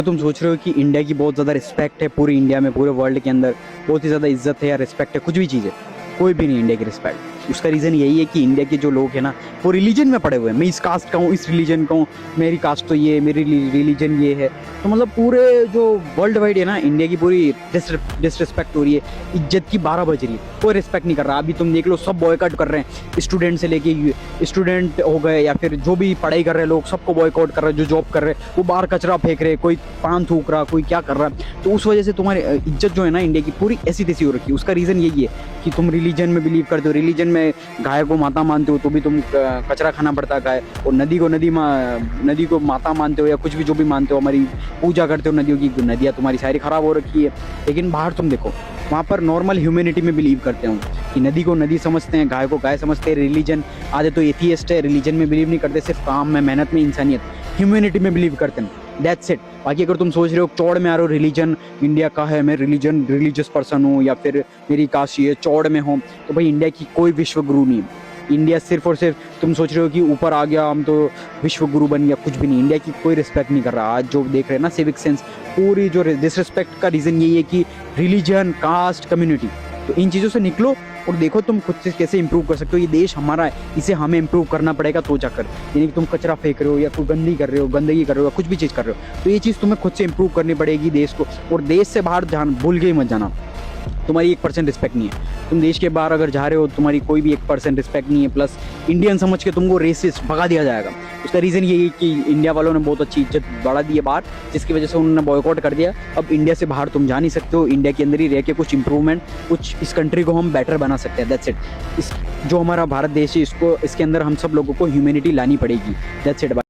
तुम सोच रहे हो कि इंडिया की बहुत ज़्यादा रिस्पेक्ट है पूरी इंडिया में, पूरे वर्ल्ड के अंदर बहुत ही ज़्यादा इज्जत है या रिस्पेक्ट है, कुछ भी चीज़ है, कोई भी नहीं इंडिया की रिस्पेक्ट। उसका रीज़न यही है कि इंडिया के जो लोग हैं ना वो रिलीजन में पड़े हुए हैं। मैं इस कास्ट का हूँ, इस रिलीजन का हूँ, मेरी कास्ट तो ये, मेरी रिलीजन ये है। तो मतलब पूरे जो वर्ल्ड वाइड है ना, इंडिया की पूरी डिसरिस्पेक्ट हो रही है, इज्जत की 12 बज रही है, कोई रिस्पेक्ट नहीं कर रहा। अभी तुम देख लो, सब बॉयकॉट कर रहे हैं, स्टूडेंट से लेके स्टूडेंट हो गए या फिर जो भी पढ़ाई कर रहे हैं लोग, सबको बॉयकॉट कर रहे हैं। जो जॉब कर रहे हैं वो बाहर कचरा फेंक रहे हैं, कोई पान थूक रहा, कोई क्या कर रहा है। तो उस वजह से तुम्हारी इज्जत जो है ना इंडिया की पूरी ऐसी तैसी हो रखी है। उसका रीज़न यही है कि तुम रिलीजन में बिलीव करते हो, रिलीजन में गाय को माता मानते हो तो भी तुम कचरा खाना पड़ता है गाय, और नदी को माता मानते हो या कुछ भी जो भी मानते हो, हमारी पूजा करते हो नदियों की, नदियाँ तुम्हारी सारी खराब हो रखी है। लेकिन बाहर तुम देखो, वहाँ पर नॉर्मल ह्यूमैनिटी में बिलीव करते हैं कि नदी को नदी समझते हैं, गाय को गाय समझते हैं। रिलीजन आधे तो एथियस्ट है, रिलीजन में बिलीव नहीं करते, सिर्फ काम में, मेहनत में, इंसानियत, ह्यूमैनिटी में बिलीव करते हैं। That's it. बाकी अगर तुम सोच रहे हो चौड़ में आ रहे हो, रिलीजन इंडिया का है, मैं रिलीजियस पर्सन हूँ या फिर मेरी कास्ट ये चौड़ में हो, तो भाई इंडिया की कोई विश्व गुरु नहीं है। इंडिया सिर्फ और सिर्फ तुम सोच रहे हो कि ऊपर आ गया, हम तो विश्व गुरु बन गया, कुछ भी नहीं। इंडिया की कोई रिस्पेक्ट नहीं कर रहा। आज जो देख रहे हैं ना सिविक सेंस, पूरी जो डिसरिस्पेक्ट का रीज़न यही है कि रिलीजन, कास्ट, कम्युनिटी। तो इन चीज़ों से निकलो और देखो तुम खुद से कैसे इंप्रूव कर सकते हो। ये देश हमारा है, इसे हमें इंप्रूव करना पड़ेगा तो जाकर। यानी कि तुम कचरा फेंक रहे हो या कोई गंदगी कर रहे हो या कुछ भी चीज़ कर रहे हो, तो ये चीज़ तुम्हें खुद से इंप्रूव करनी पड़ेगी देश को। और देश से बाहर भूल के ही मत जाना, तुम्हारी 1% रिस्पेक्ट नहीं है। तुम देश के बाहर अगर जा रहे हो, तुम्हारी कोई भी 1% रिस्पेक्ट नहीं है, प्लस इंडियन समझ के तुमको रेसिस्ट भगा दिया जाएगा। उसका रीज़न यही है कि इंडिया वालों ने बहुत अच्छी इज्जत बढ़ा दी है बाहर, जिसकी वजह से उन्होंने बॉयकॉट कर दिया। अब इंडिया से बाहर तुम जा नहीं सकते हो, इंडिया के अंदर ही रह के कुछ इंप्रूवमेंट, कुछ इस कंट्री को हम बेटर बना सकते हैं। That's it. इस जो हमारा भारत देश है, इसके अंदर हम सब लोगों को ह्यूमैनिटी लानी पड़ेगी। That's it.